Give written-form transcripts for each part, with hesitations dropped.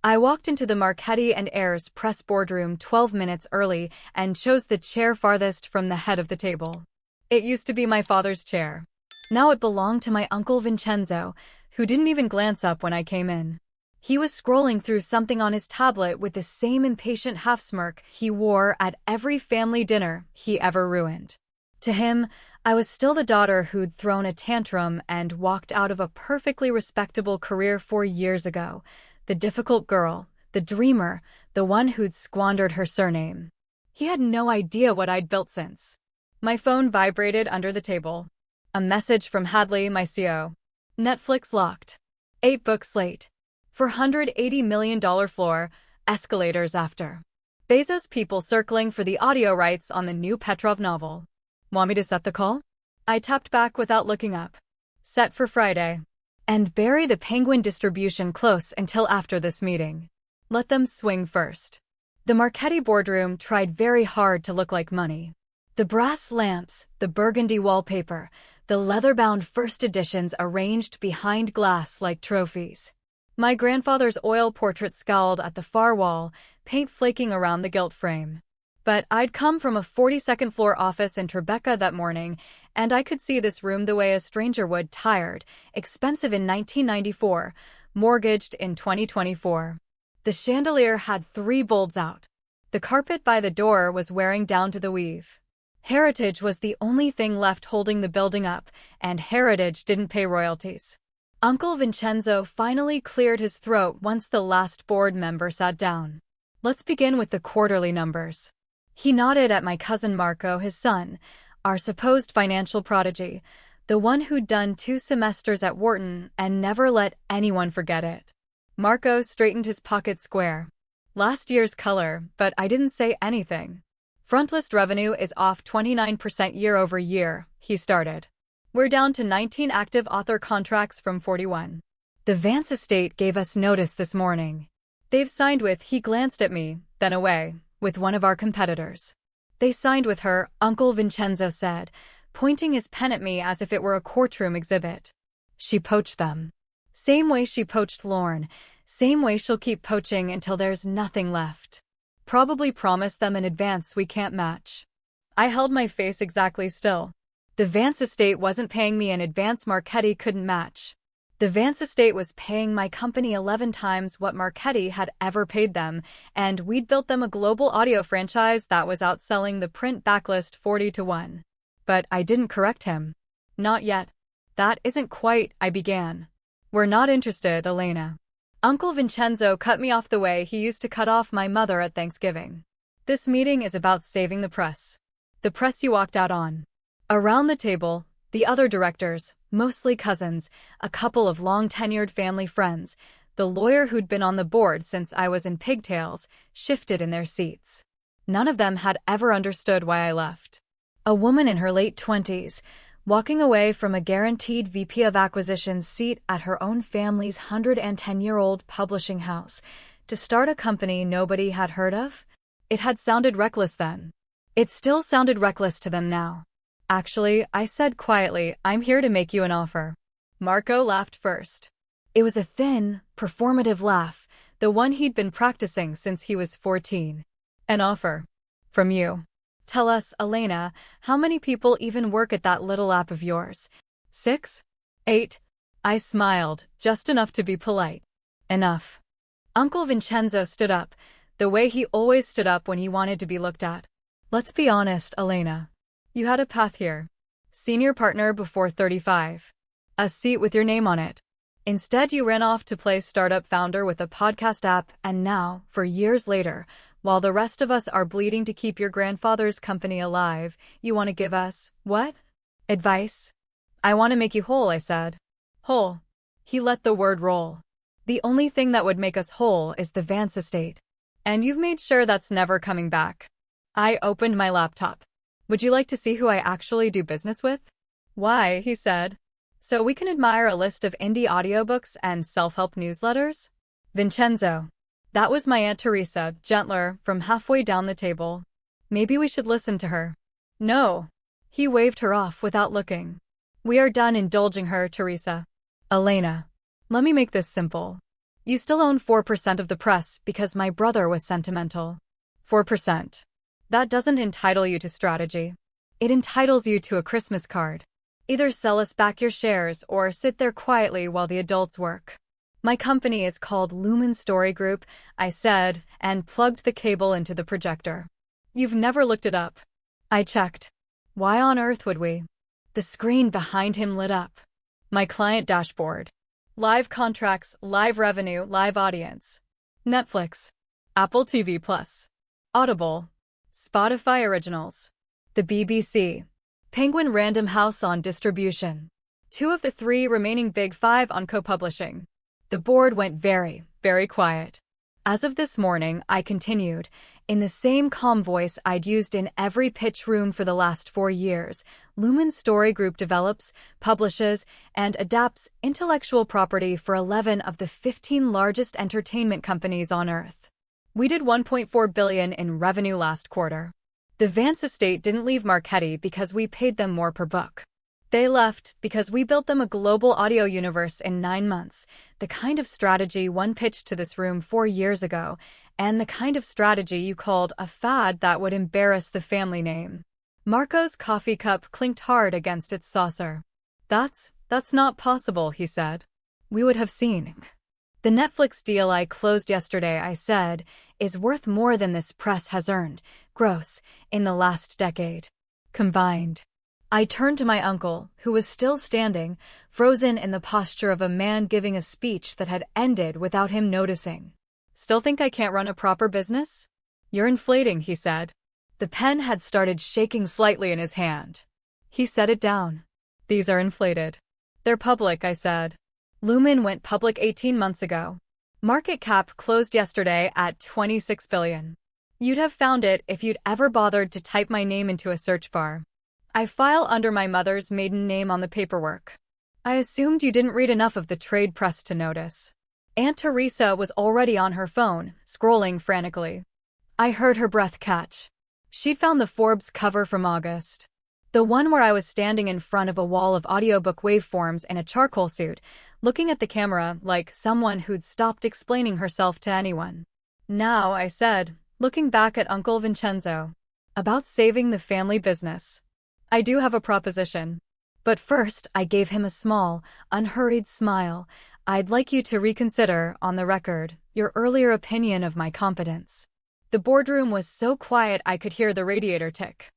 I walked into the Marchetti and Ayers press boardroom 12 minutes early and chose the chair farthest from the head of the table. It used to be my father's chair. Now it belonged to my uncle Vincenzo, who didn't even glance up when I came in. He was scrolling through something on his tablet with the same impatient half-smirk he wore at every family dinner he ever ruined. To him, I was still the daughter who'd thrown a tantrum and walked out of a perfectly respectable career 4 years ago. The difficult girl, the dreamer, the one who'd squandered her surname. He had no idea what I'd built since. My phone vibrated under the table. A message from Hadley, my CO. Netflix locked. 8 books late. $480 million floor, escalators after. Bezos people circling for the audio rights on the new Petrov novel. Want me to set the call? I tapped back without looking up. Set for Friday. And bury the Penguin distribution close until after this meeting. Let them swing first. The Marchetti boardroom tried very hard to look like money. The brass lamps, the burgundy wallpaper, the leather-bound first editions arranged behind glass like trophies. My grandfather's oil portrait scowled at the far wall, paint flaking around the gilt frame. But I'd come from a 42nd floor office in Tribeca that morning, and I could see this room the way a stranger would, tired, expensive in 1994, mortgaged in 2024. The chandelier had 3 bulbs out. The carpet by the door was wearing down to the weave. Heritage was the only thing left holding the building up, and Heritage didn't pay royalties. Uncle Vincenzo finally cleared his throat once the last board member sat down. Let's begin with the quarterly numbers. He nodded at my cousin Marco, his son, our supposed financial prodigy, the one who'd done 2 semesters at Wharton and never let anyone forget it. Marco straightened his pocket square. Last year's color, but I didn't say anything. Frontlist revenue is off 29% year over year, he started. We're down to 19 active author contracts from 41. The Vance estate gave us notice this morning. They've signed with, he glanced at me, then away, with one of our competitors. They signed with her, Uncle Vincenzo said, pointing his pen at me as if it were a courtroom exhibit. She poached them. Same way she poached Lorne, same way she'll keep poaching until there's nothing left. Probably promised them in advance we can't match. I held my face exactly still. The Vance estate wasn't paying me in advance Marchetti couldn't match. The Vance estate was paying my company 11 times what Marchetti had ever paid them, and we'd built them a global audio franchise that was outselling the print backlist 40-1. But I didn't correct him. Not yet. That isn't quite, I began. We're not interested, Elena. Uncle Vincenzo cut me off the way he used to cut off my mother at Thanksgiving. This meeting is about saving the press. The press you walked out on. Around the table, the other directors, mostly cousins, a couple of long-tenured family friends, the lawyer who'd been on the board since I was in pigtails, shifted in their seats. None of them had ever understood why I left. A woman in her late 20s, walking away from a guaranteed VP of Acquisitions seat at her own family's 110-year-old publishing house, to start a company nobody had heard of? It had sounded reckless then. It still sounded reckless to them now. Actually, I said quietly, I'm here to make you an offer. Marco laughed first. It was a thin, performative laugh, the one he'd been practicing since he was 14. An offer. From you. Tell us, Elena, how many people even work at that little app of yours? 6? 8? I smiled, just enough to be polite. Enough. Uncle Vincenzo stood up, the way he always stood up when he wanted to be looked at. Let's be honest, Elena. You had a path here. Senior partner before 35. A seat with your name on it. Instead, you ran off to play startup founder with a podcast app, and now, for years later, while the rest of us are bleeding to keep your grandfather's company alive, you want to give us, what? Advice? I want to make you whole, I said. Whole. He let the word roll. The only thing that would make us whole is the Vance estate. And you've made sure that's never coming back. I opened my laptop. Would you like to see who I actually do business with? Why, he said. So we can admire a list of indie audiobooks and self-help newsletters? Vincenzo. That was my Aunt Teresa, gentler, from halfway down the table. Maybe we should listen to her. No. He waved her off without looking. We are done indulging her, Teresa. Elena. Let me make this simple. You still own 4% of the press because my brother was sentimental. 4%. That doesn't entitle you to strategy. It entitles you to a Christmas card. Either sell us back your shares or sit there quietly while the adults work. My company is called Lumen Story Group, I said, and plugged the cable into the projector. You've never looked it up. I checked. Why on earth would we? The screen behind him lit up. My client dashboard. Live contracts, live revenue, live audience. Netflix. Apple TV Plus. Audible. Spotify Originals. The BBC. Penguin Random House on distribution. 2 of the 3 remaining Big 5 on co-publishing. The board went very, very quiet. As of this morning, I continued, in the same calm voice I'd used in every pitch room for the last 4 years. Lumen Story Group develops, publishes, and adapts intellectual property for 11 of the 15 largest entertainment companies on Earth. We did $1.4 billion in revenue last quarter. The Vance estate didn't leave Marchetti because we paid them more per book. They left because we built them a global audio universe in 9 months, the kind of strategy one pitched to this room 4 years ago, and the kind of strategy you called a fad that would embarrass the family name. Marco's coffee cup clinked hard against its saucer. That's not possible, he said. We would have seen. The Netflix deal I closed yesterday, I said, is worth more than this press has earned, gross, in the last decade. Combined. I turned to my uncle, who was still standing, frozen in the posture of a man giving a speech that had ended without him noticing. Still think I can't run a proper business? You're inflating, he said. The pen had started shaking slightly in his hand. He set it down. These are inflated. They're public, I said. Lumen went public 18 months ago. Market cap closed yesterday at $26 billion. You'd have found it if you'd ever bothered to type my name into a search bar. I file under my mother's maiden name on the paperwork. I assumed you didn't read enough of the trade press to notice. Aunt Teresa was already on her phone, scrolling frantically. I heard her breath catch. She'd found the Forbes cover from August. The one where I was standing in front of a wall of audiobook waveforms in a charcoal suit, looking at the camera like someone who'd stopped explaining herself to anyone. Now, I said, looking back at Uncle Vincenzo. About saving the family business. I do have a proposition. But first, I gave him a small, unhurried smile. I'd like you to reconsider, on the record, your earlier opinion of my competence. The boardroom was so quiet I could hear the radiator tick.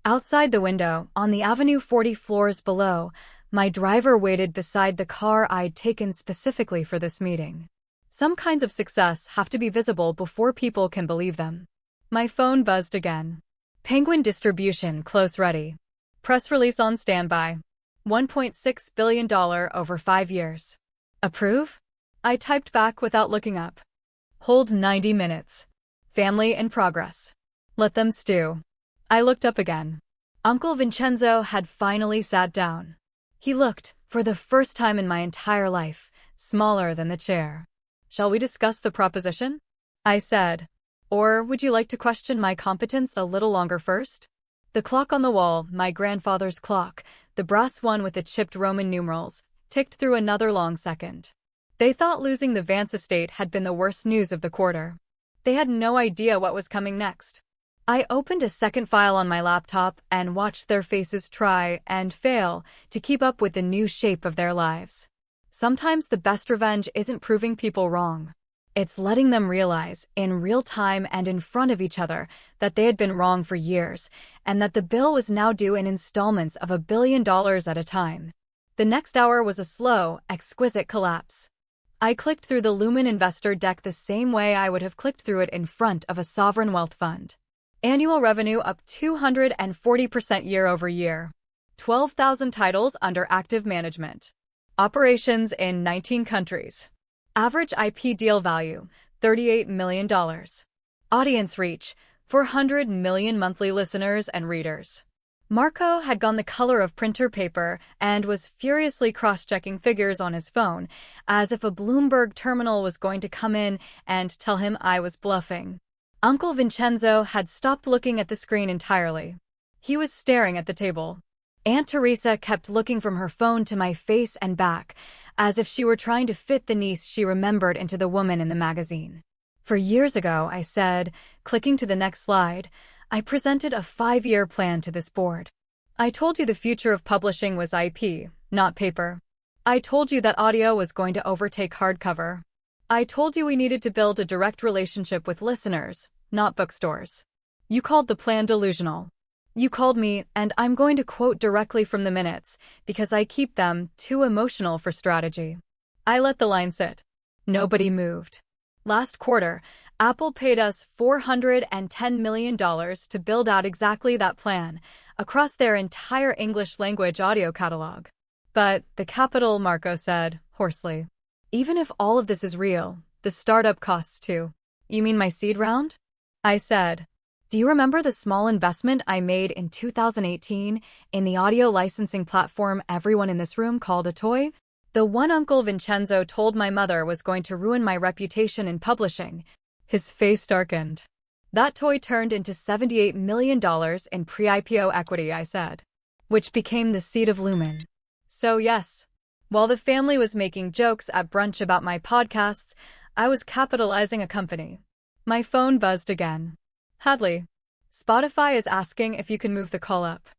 Outside the window, on the avenue 40 floors below, my driver waited beside the car I'd taken specifically for this meeting. Some kinds of success have to be visible before people can believe them. My phone buzzed again. Penguin Distribution close ready. Press release on standby. $1.6 billion over 5 years. Approve? I typed back without looking up. Hold 90 minutes. Family in progress. Let them stew. I looked up again. Uncle Vincenzo had finally sat down. He looked, for the first time in my entire life, smaller than the chair. Shall we discuss the proposition? I said. Or would you like to question my competence a little longer first? The clock on the wall, my grandfather's clock, the brass one with the chipped Roman numerals, ticked through another long second. They thought losing the Vance estate had been the worst news of the quarter. They had no idea what was coming next. I opened a second file on my laptop and watched their faces try and fail to keep up with the new shape of their lives. Sometimes the best revenge isn't proving people wrong. It's letting them realize, in real time and in front of each other, that they had been wrong for years, and that the bill was now due in installments of $1 billion at a time. The next hour was a slow, exquisite collapse. I clicked through the Lumen investor deck the same way I would have clicked through it in front of a sovereign wealth fund. Annual revenue up 240% year over year. 12,000 titles under active management. Operations in 19 countries. Average IP deal value, $38 million. Audience reach, 400 million monthly listeners and readers. Marco had gone the color of printer paper and was furiously cross-checking figures on his phone, as if a Bloomberg terminal was going to come in and tell him I was bluffing. Uncle Vincenzo had stopped looking at the screen entirely. He was staring at the table. Aunt Teresa kept looking from her phone to my face and back, as if she were trying to fit the niece she remembered into the woman in the magazine. For years ago, I said, clicking to the next slide, I presented a 5-year plan to this board. I told you the future of publishing was IP, not paper. I told you that audio was going to overtake hardcover. I told you we needed to build a direct relationship with listeners, not bookstores. You called the plan delusional. You called me, and I'm going to quote directly from the minutes, because I keep them too emotional for strategy. I let the line sit. Nobody moved. Last quarter, Apple paid us $410 million to build out exactly that plan across their entire English-language audio catalog. But the capital, Marco said, hoarsely. Even if all of this is real, the startup costs too. You mean my seed round? I said. Do you remember the small investment I made in 2018 in the audio licensing platform everyone in this room called a toy? The one Uncle Vincenzo told my mother was going to ruin my reputation in publishing. His face darkened. That toy turned into $78 million in pre-IPO equity, I said, which became the seed of Lumen. So yes, while the family was making jokes at brunch about my podcasts, I was capitalizing a company. My phone buzzed again. Hadley, Spotify is asking if you can move the call up.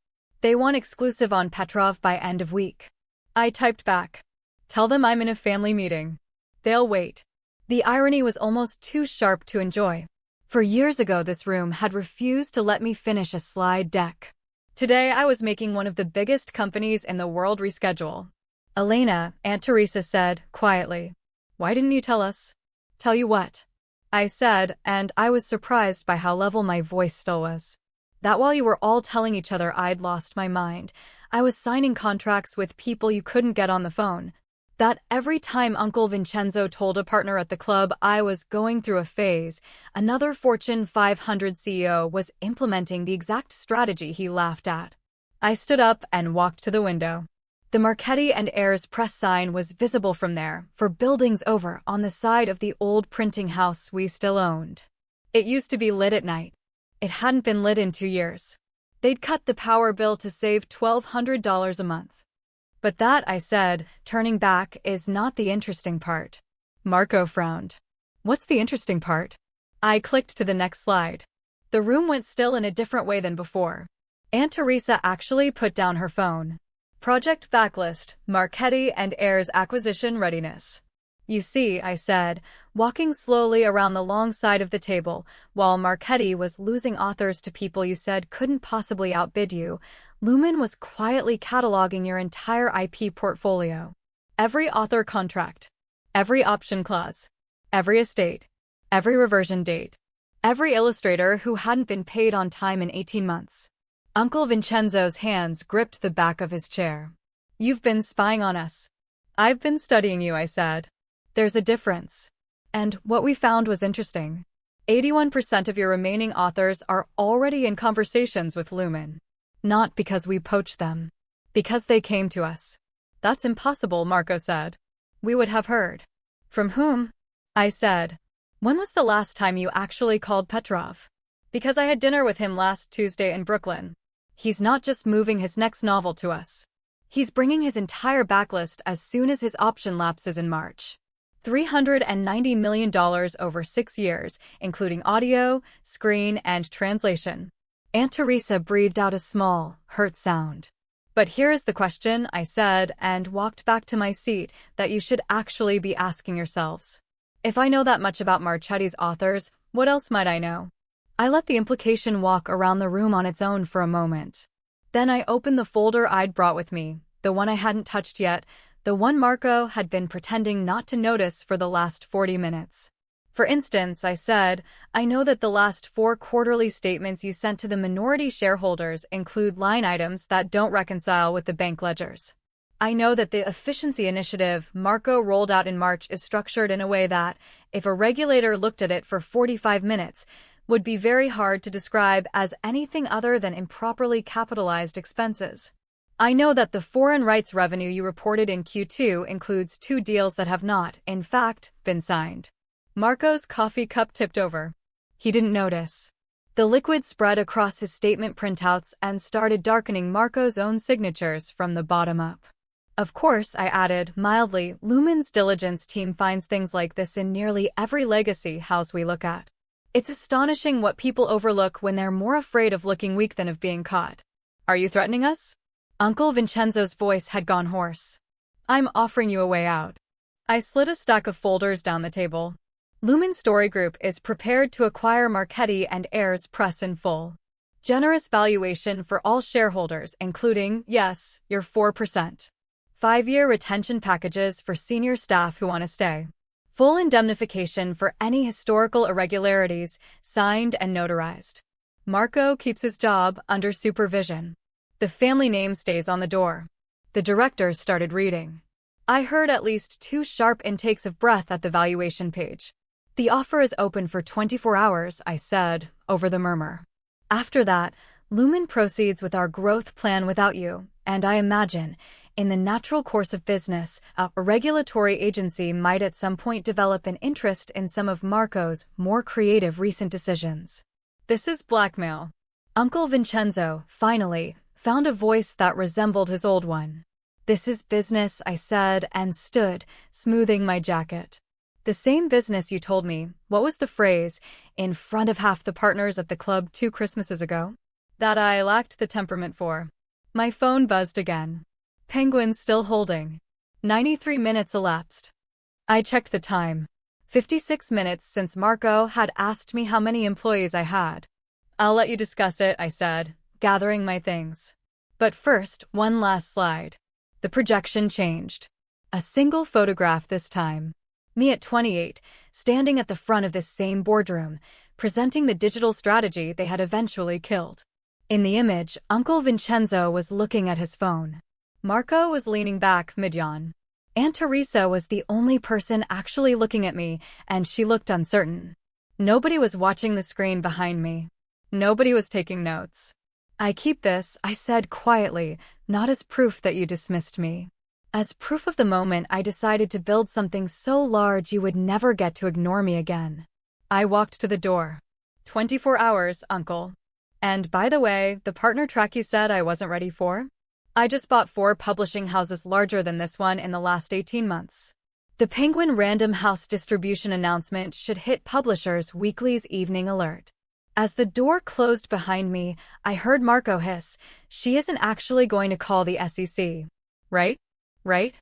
They want exclusive on Petrov by end of week. I typed back. Tell them I'm in a family meeting. They'll wait. The irony was almost too sharp to enjoy. For years ago, this room had refused to let me finish a slide deck. Today, I was making one of the biggest companies in the world reschedule. Elena, Aunt Teresa said, quietly. Why didn't you tell us? Tell you what? I said, and I was surprised by how level my voice still was. That while you were all telling each other I'd lost my mind, I was signing contracts with people you couldn't get on the phone. That every time Uncle Vincenzo told a partner at the club I was going through a phase, another Fortune 500 CEO was implementing the exact strategy he laughed at. I stood up and walked to the window. The Marchetti and Heirs press sign was visible from there, for buildings over on the side of the old printing house we still owned. It used to be lit at night. It hadn't been lit in 2 years. They'd cut the power bill to save $1,200 a month. But that, I said, turning back, is not the interesting part. Marco frowned. What's the interesting part? I clicked to the next slide. The room went still in a different way than before. Aunt Teresa actually put down her phone. Project Backlist, Marchetti and Heirs acquisition readiness. You see, I said, walking slowly around the long side of the table, while Marchetti was losing authors to people you said couldn't possibly outbid you, Lumen was quietly cataloging your entire IP portfolio. Every author contract, every option clause, every estate, every reversion date, every illustrator who hadn't been paid on time in 18 months. Uncle Vincenzo's hands gripped the back of his chair. You've been spying on us. I've been studying you, I said. There's a difference. And what we found was interesting. 81% of your remaining authors are already in conversations with Lumen. Not because we poached them. Because they came to us. That's impossible, Marco said. We would have heard. From whom? I said. When was the last time you actually called Petrov? Because I had dinner with him last Tuesday in Brooklyn. He's not just moving his next novel to us. He's bringing his entire backlist as soon as his option lapses in March. $390 million over 6 years, including audio, screen, and translation. Aunt Teresa breathed out a small, hurt sound. But here is the question, I said, and walked back to my seat, that you should actually be asking yourselves. If I know that much about Marchetti's authors, what else might I know? I let the implication walk around the room on its own for a moment. Then I opened the folder I'd brought with me, the one I hadn't touched yet, the one Marco had been pretending not to notice for the last 40 minutes. For instance, I said, I know that the last 4 quarterly statements you sent to the minority shareholders include line items that don't reconcile with the bank ledgers. I know that the efficiency initiative Marco rolled out in March is structured in a way that, if a regulator looked at it for 45 minutes, would be very hard to describe as anything other than improperly capitalized expenses. I know that the foreign rights revenue you reported in Q2 includes 2 deals that have not, in fact, been signed. Marco's coffee cup tipped over. He didn't notice. The liquid spread across his statement printouts and started darkening Marco's own signatures from the bottom up. Of course, I added, mildly, Lumen's diligence team finds things like this in nearly every legacy house we look at. It's astonishing what people overlook when they're more afraid of looking weak than of being caught. Are you threatening us? Uncle Vincenzo's voice had gone hoarse. I'm offering you a way out. I slid a stack of folders down the table. Lumen Story Group is prepared to acquire Marchetti and Heirs Press in full. Generous valuation for all shareholders, including, yes, your 4%. 5-year retention packages for senior staff who want to stay. Full indemnification for any historical irregularities, signed and notarized. Marco keeps his job under supervision. The family name stays on the door. The directors started reading. I heard at least 2 sharp intakes of breath at the valuation page. The offer is open for 24 hours, I said, over the murmur. After that, Lumen proceeds with our growth plan without you, and I imagine, in the natural course of business, a regulatory agency might at some point develop an interest in some of Marco's more creative recent decisions. This is blackmail. Uncle Vincenzo, finally, found a voice that resembled his old one. This is business, I said, and stood, smoothing my jacket. The same business you told me, what was the phrase, in front of half the partners at the club 2 Christmases ago? That I lacked the temperament for. My phone buzzed again. Penguin still holding. 93 minutes elapsed. I checked the time. 56 minutes since Marco had asked me how many employees I had. I'll let you discuss it, I said, gathering my things. But first, one last slide. The projection changed. A single photograph this time. Me at 28, standing at the front of this same boardroom, presenting the digital strategy they had eventually killed. In the image, Uncle Vincenzo was looking at his phone. Marco was leaning back mid-yawn. Aunt Teresa was the only person actually looking at me, and she looked uncertain. Nobody was watching the screen behind me. Nobody was taking notes. I keep this, I said quietly, not as proof that you dismissed me. As proof of the moment I decided to build something so large you would never get to ignore me again. I walked to the door. 24 hours, Uncle. And by the way, the partner track you said I wasn't ready for? I just bought 4 publishing houses larger than this one in the last 18 months. The Penguin Random House distribution announcement should hit Publishers Weekly's evening alert. As the door closed behind me, I heard Marco hiss, "She isn't actually going to call the SEC. Right? Right?"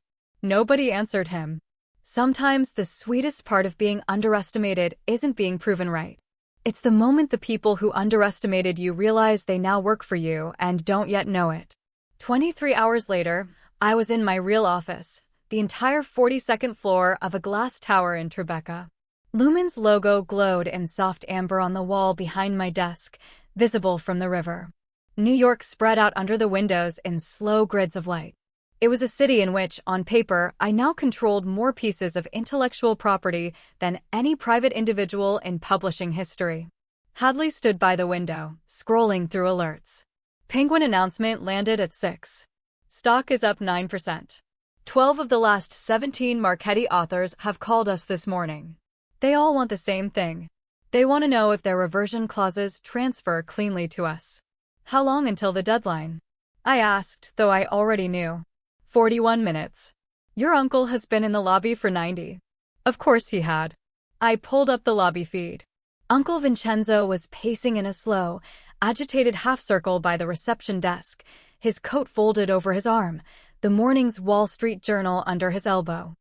Nobody answered him. Sometimes the sweetest part of being underestimated isn't being proven right. It's the moment the people who underestimated you realize they now work for you and don't yet know it. 23 hours later, I was in my real office, the entire 42nd floor of a glass tower in Tribeca. Lumen's logo glowed in soft amber on the wall behind my desk, visible from the river. New York spread out under the windows in slow grids of light. It was a city in which, on paper, I now controlled more pieces of intellectual property than any private individual in publishing history. Hadley stood by the window, scrolling through alerts. Penguin announcement landed at 6. Stock is up 9%. 12 of the last 17 Marchetti authors have called us this morning. They all want the same thing. They want to know if their reversion clauses transfer cleanly to us. How long until the deadline? I asked, though I already knew. 41 minutes. Your uncle has been in the lobby for 90. Of course he had. I pulled up the lobby feed. Uncle Vincenzo was pacing in a slow, agitated half-circle by the reception desk, his coat folded over his arm, the morning's Wall Street Journal under his elbow.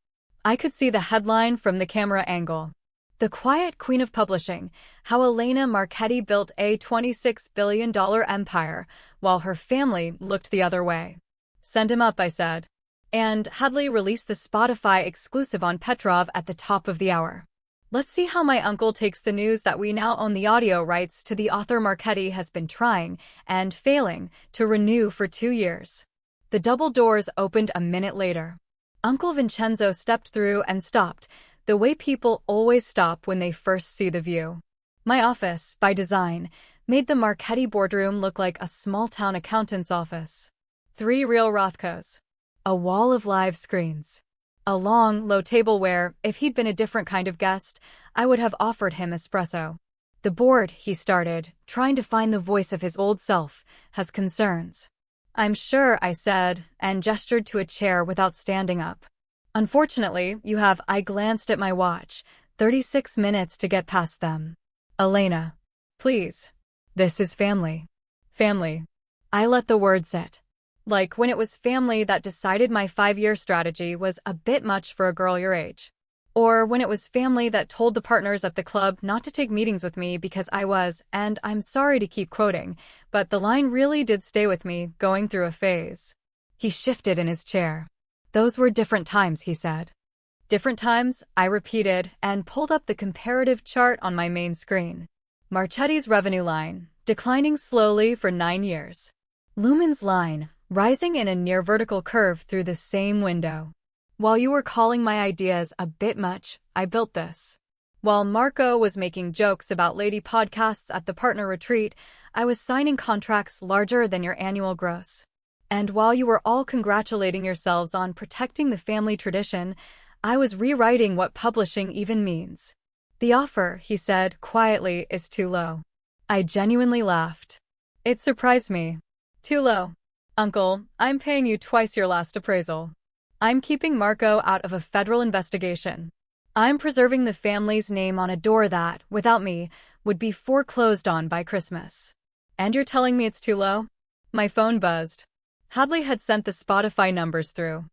I could see the headline from the camera angle. The Quiet Queen of Publishing, How Elena Marchetti Built a $26 billion empire, while her family looked the other way. Send him up, I said. And Hadley released the Spotify exclusive on Petrov at the top of the hour. Let's see how my uncle takes the news that we now own the audio rights to the author Marchetti has been trying, and failing, to renew for 2 years. The double doors opened a minute later. Uncle Vincenzo stepped through and stopped, the way people always stop when they first see the view. My office, by design, made the Marchetti boardroom look like a small-town accountant's office. 3 real Rothkos. A wall of live screens. A long, low table where, if he'd been a different kind of guest, I would have offered him espresso. The board, he started, trying to find the voice of his old self, has concerns. I'm sure, I said, and gestured to a chair without standing up. Unfortunately, I glanced at my watch, 36 minutes to get past them. Elena. Please. This is family. Family. I let the word sit. Like when it was family that decided my 5-year strategy was a bit much for a girl your age. Or when it was family that told the partners at the club not to take meetings with me because I was, and I'm sorry to keep quoting, but the line really did stay with me, going through a phase. He shifted in his chair. Those were different times, he said. Different times, I repeated, and pulled up the comparative chart on my main screen. Marchetti's revenue line, declining slowly for 9 years. Lumen's line, rising in a near vertical curve through the same window. While you were calling my ideas a bit much, I built this. While Marco was making jokes about lady podcasts at the partner retreat, I was signing contracts larger than your annual gross. And while you were all congratulating yourselves on protecting the family tradition, I was rewriting what publishing even means. The offer, he said quietly, is too low. I genuinely laughed. It surprised me. Too low. Uncle, I'm paying you twice your last appraisal. I'm keeping Marco out of a federal investigation. I'm preserving the family's name on a door that, without me, would be foreclosed on by Christmas. And you're telling me it's too low? My phone buzzed. Hadley had sent the Spotify numbers through.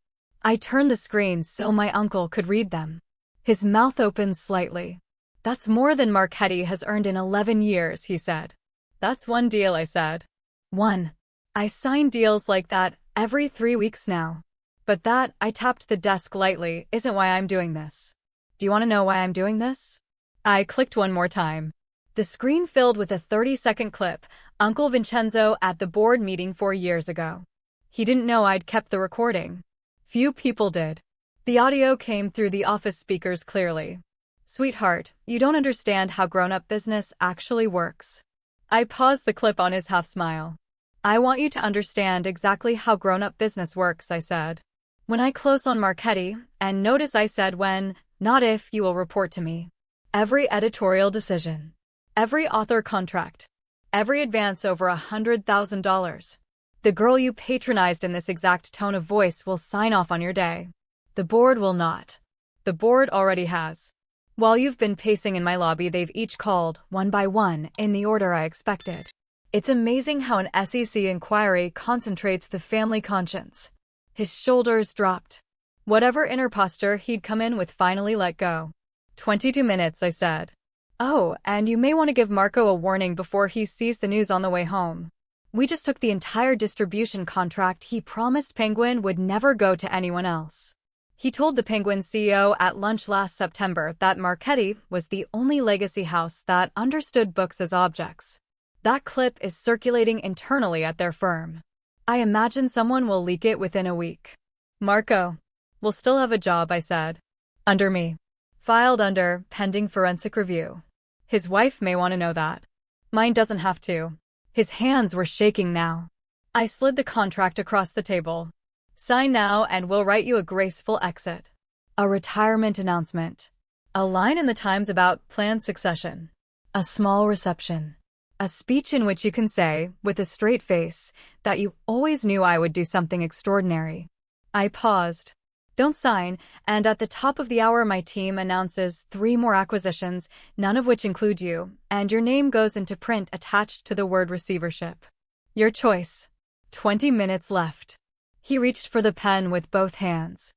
I turned the screen so my uncle could read them. His mouth opened slightly. That's more than Marchetti has earned in 11 years, he said. That's one deal, I said. One. I sign deals like that every 3 weeks now. But that, I tapped the desk lightly, isn't why I'm doing this. Do you want to know why I'm doing this? I clicked one more time. The screen filled with a 30-second clip, Uncle Vincenzo at the board meeting 4 years ago. He didn't know I'd kept the recording. Few people did. The audio came through the office speakers clearly. Sweetheart, you don't understand how grown-up business actually works. I paused the clip on his half-smile. I want you to understand exactly how grown-up business works, I said. When I close on Marchetti, and notice I said when, not if, you will report to me. Every editorial decision. Every author contract. Every advance over $100,000. The girl you patronized in this exact tone of voice will sign off on your day. The board will not. The board already has. While you've been pacing in my lobby, they've each called, one by one, in the order I expected. It's amazing how an SEC inquiry concentrates the family conscience. His shoulders dropped. Whatever inner posture he'd come in with finally let go. 22 minutes, I said. Oh, and you may want to give Marco a warning before he sees the news on the way home. We just took the entire distribution contract he promised Penguin would never go to anyone else. He told the Penguin CEO at lunch last September that Marchetti was the only legacy house that understood books as objects. That clip is circulating internally at their firm. I imagine someone will leak it within a week. Marco will still have a job, I said. Under me. Filed under, pending forensic review. His wife may want to know that. Mine doesn't have to. His hands were shaking now. I slid the contract across the table. Sign now and we'll write you a graceful exit. A retirement announcement. A line in the Times about planned succession. A small reception. A speech in which you can say, with a straight face, that you always knew I would do something extraordinary. I paused. Don't sign, and at the top of the hour my team announces 3 more acquisitions, none of which include you, and your name goes into print attached to the word receivership. Your choice. 20 minutes left. He reached for the pen with both hands.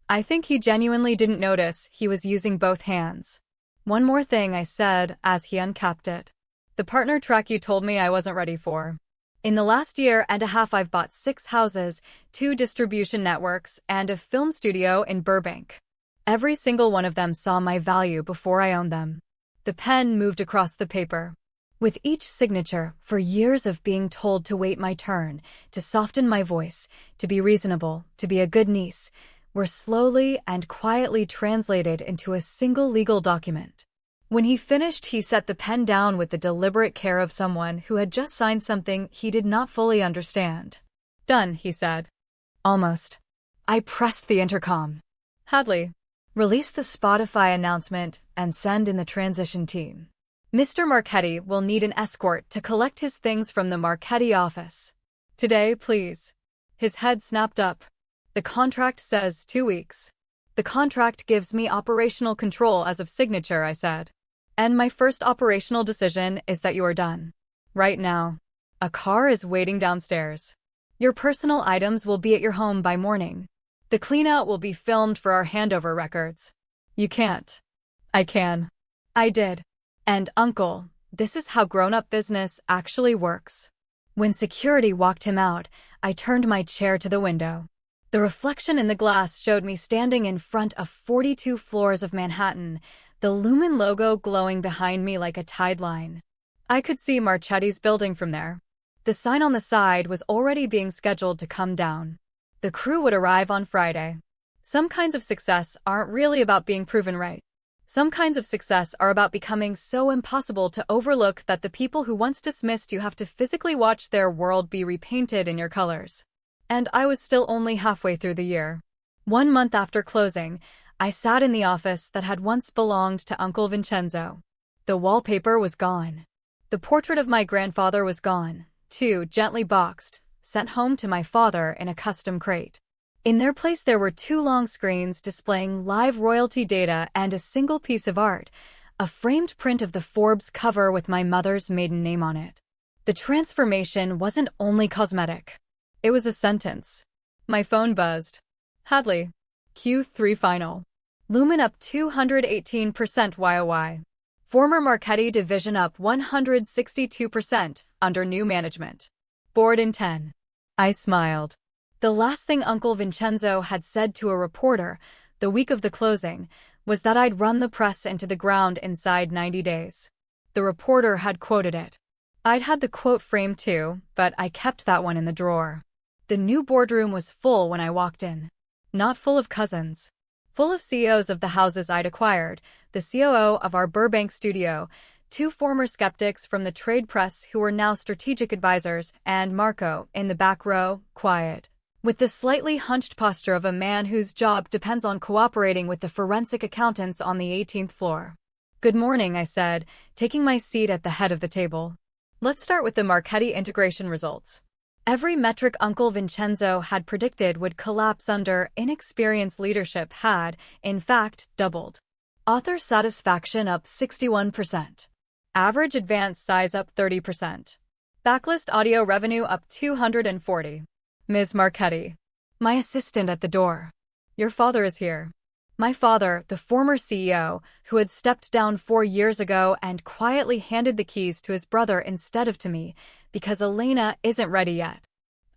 I think he genuinely didn't notice he was using both hands. One more thing, I said as he uncapped it. The partner track you told me I wasn't ready for. In the last year and a half I've bought 6 houses, 2 distribution networks, and a film studio in Burbank. Every single one of them saw my value before I owned them. The pen moved across the paper. With each signature, for years of being told to wait my turn, to soften my voice, to be reasonable, to be a good niece, were slowly and quietly translated into a single legal document. When he finished, he set the pen down with the deliberate care of someone who had just signed something he did not fully understand. Done, he said. Almost. I pressed the intercom. Hadley. Release the Spotify announcement and send in the transition team. Mr. Marchetti will need an escort to collect his things from the Marchetti office. Today, please. His head snapped up. The contract says 2 weeks. The contract gives me operational control as of signature, I said. And my first operational decision is that you are done. Right now. A car is waiting downstairs. Your personal items will be at your home by morning. The cleanout will be filmed for our handover records. You can't. I can. I did. And uncle, this is how grown-up business actually works. When security walked him out, I turned my chair to the window. The reflection in the glass showed me standing in front of 42 floors of Manhattan, the Lumen logo glowing behind me like a tide line. I could see Marchetti's building from there. The sign on the side was already being scheduled to come down. The crew would arrive on Friday. Some kinds of success aren't really about being proven right. Some kinds of success are about becoming so impossible to overlook that the people who once dismissed you have to physically watch their world be repainted in your colors. And I was still only halfway through the year. 1 month after closing, I sat in the office that had once belonged to Uncle Vincenzo. The wallpaper was gone. The portrait of my grandfather was gone, too, gently boxed, sent home to my father in a custom crate. In their place there were 2 long screens displaying live royalty data and a single piece of art, a framed print of the Forbes cover with my mother's maiden name on it. The transformation wasn't only cosmetic. It was a sentence. My phone buzzed. Hadley. Q3 final. Lumen up 218% YOY. Former Marchetti division up 162% under new management. Board in 10. I smiled. The last thing Uncle Vincenzo had said to a reporter, the week of the closing, was that I'd run the press into the ground inside 90 days. The reporter had quoted it. I'd had the quote framed too, but I kept that one in the drawer. The new boardroom was full when I walked in. Not full of cousins. Full of CEOs of the houses I'd acquired, the COO of our Burbank studio, 2 former skeptics from the trade press who were now strategic advisors, and Marco, in the back row, quiet, with the slightly hunched posture of a man whose job depends on cooperating with the forensic accountants on the 18th floor. Good morning, I said, taking my seat at the head of the table. Let's start with the Marchetti integration results. Every metric Uncle Vincenzo had predicted would collapse under inexperienced leadership had, in fact, doubled. Author satisfaction up 61%. Average advance size up 30%. Backlist audio revenue up 240. Ms. Marchetti. My assistant at the door. Your father is here. My father, the former CEO, who had stepped down 4 years ago and quietly handed the keys to his brother instead of to me, because Elena isn't ready yet.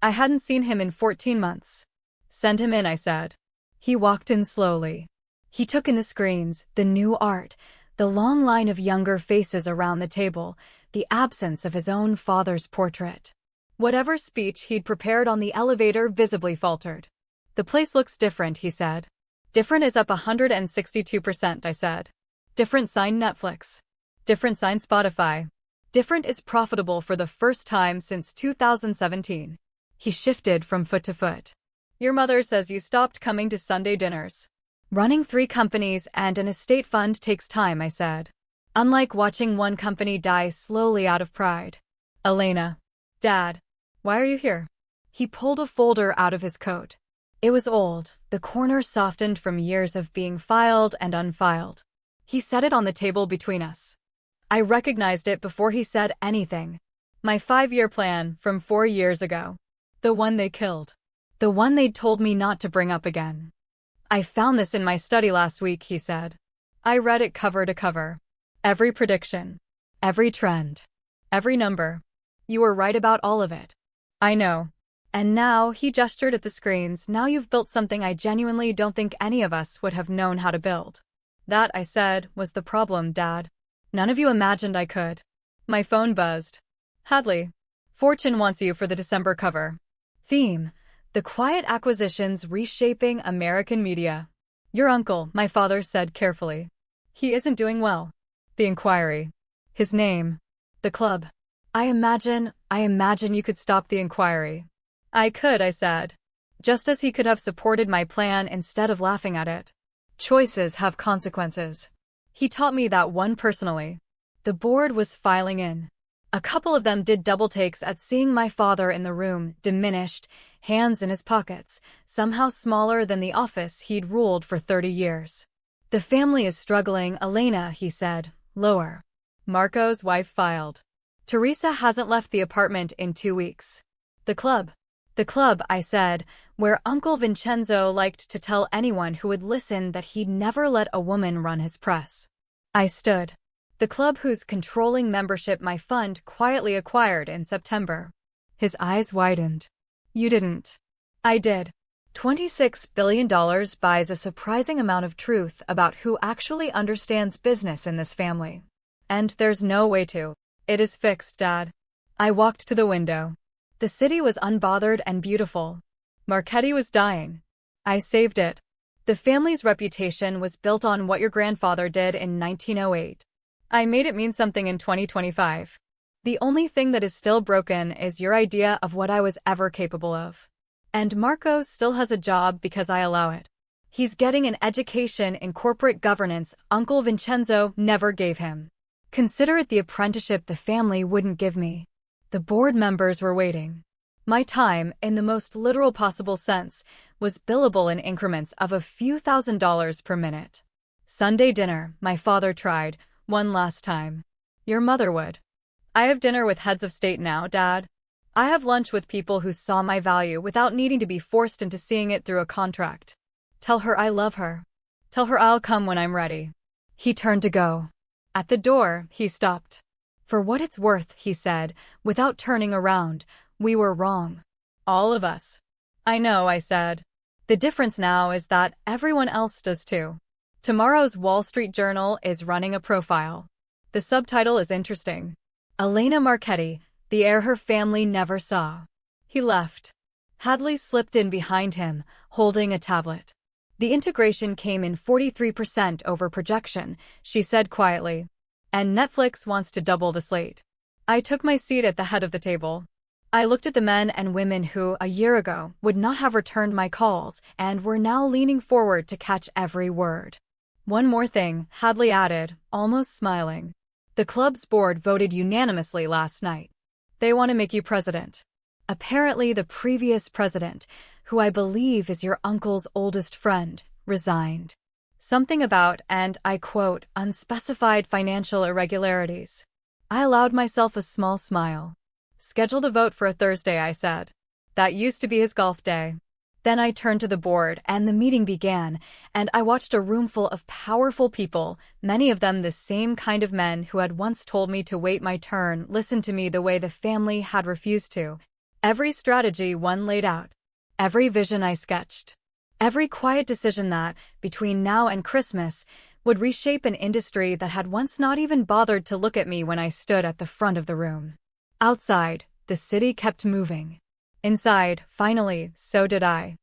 I hadn't seen him in 14 months. Send him in, I said. He walked in slowly. He took in the screens, the new art, the long line of younger faces around the table, the absence of his own father's portrait. Whatever speech he'd prepared on the elevator visibly faltered. The place looks different, he said. Different is up 162%, I said. Different sign Netflix. Different sign Spotify. Different is profitable for the first time since 2017. He shifted from foot to foot. Your mother says you stopped coming to Sunday dinners. Running 3 companies and an estate fund takes time, I said. Unlike watching one company die slowly out of pride. Elena. Dad. Why are you here? He pulled a folder out of his coat. It was old, the corner softened from years of being filed and unfiled. He set it on the table between us. I recognized it before he said anything. My 5-year plan from 4 years ago. The one they killed. The one they'd told me not to bring up again. I found this in my study last week, he said. I read it cover to cover. Every prediction. Every trend. Every number. You were right about all of it. I know. And now, he gestured at the screens, now you've built something I genuinely don't think any of us would have known how to build. That, I said, was the problem, Dad. None of you imagined I could. My phone buzzed. Hadley. Fortune wants you for the December cover. Theme. The quiet acquisitions reshaping American media. Your uncle, my father said carefully. He isn't doing well. The Inquiry. His name. The club. I imagine you could stop the Inquiry. I could, I said. Just as he could have supported my plan instead of laughing at it. Choices have consequences. He taught me that one personally. The board was filing in. A couple of them did double takes at seeing my father in the room, diminished, hands in his pockets, somehow smaller than the office he'd ruled for 30 years. "The family is struggling, Elena," he said, lower. Marco's wife filed. "Teresa hasn't left the apartment in 2 weeks. The club." "The club," I said, where Uncle Vincenzo liked to tell anyone who would listen that he'd never let a woman run his press. I stood. "The club whose controlling membership my fund quietly acquired in September." His eyes widened. "You didn't." "I did." $26 billion buys a surprising amount of truth about who actually understands business in this family. And there's no way to. It is fixed, Dad. I walked to the window. The city was unbothered and beautiful. Marchetti was dying. I saved it. The family's reputation was built on what your grandfather did in 1908. I made it mean something in 2025. The only thing that is still broken is your idea of what I was ever capable of. And Marco still has a job because I allow it. He's getting an education in corporate governance Uncle Vincenzo never gave him. Consider it the apprenticeship the family wouldn't give me. The board members were waiting. My time, in the most literal possible sense, was billable in increments of a few $1,000s per minute. Sunday dinner, my father tried, one last time. Your mother would. I have dinner with heads of state now, Dad. I have lunch with people who saw my value without needing to be forced into seeing it through a contract. Tell her I love her. Tell her I'll come when I'm ready. He turned to go. At the door, he stopped. "For what it's worth," he said, without turning around, "we were wrong. All of us." "I know," I said. "The difference now is that everyone else does too." Tomorrow's Wall Street Journal is running a profile. The subtitle is interesting. "Elena Marchetti, the heir her family never saw." He left. Hadley slipped in behind him, holding a tablet. "The integration came in 43% over projection," she said quietly. "And Netflix wants to double the slate." I took my seat at the head of the table. I looked at the men and women who, a year ago, would not have returned my calls and were now leaning forward to catch every word. "One more thing," Hadley added, almost smiling. "The club's board voted unanimously last night. They want to make you president. Apparently the previous president, who I believe is your uncle's oldest friend, resigned. Something about, and I quote, unspecified financial irregularities." I allowed myself a small smile. "Schedule the vote for a Thursday," I said. That used to be his golf day. Then I turned to the board, and the meeting began, and I watched a room full of powerful people, many of them the same kind of men who had once told me to wait my turn, listen to me the way the family had refused to. Every strategy one laid out. Every vision I sketched. Every quiet decision that, between now and Christmas, would reshape an industry that had once not even bothered to look at me when I stood at the front of the room. Outside, the city kept moving. Inside, finally, so did I.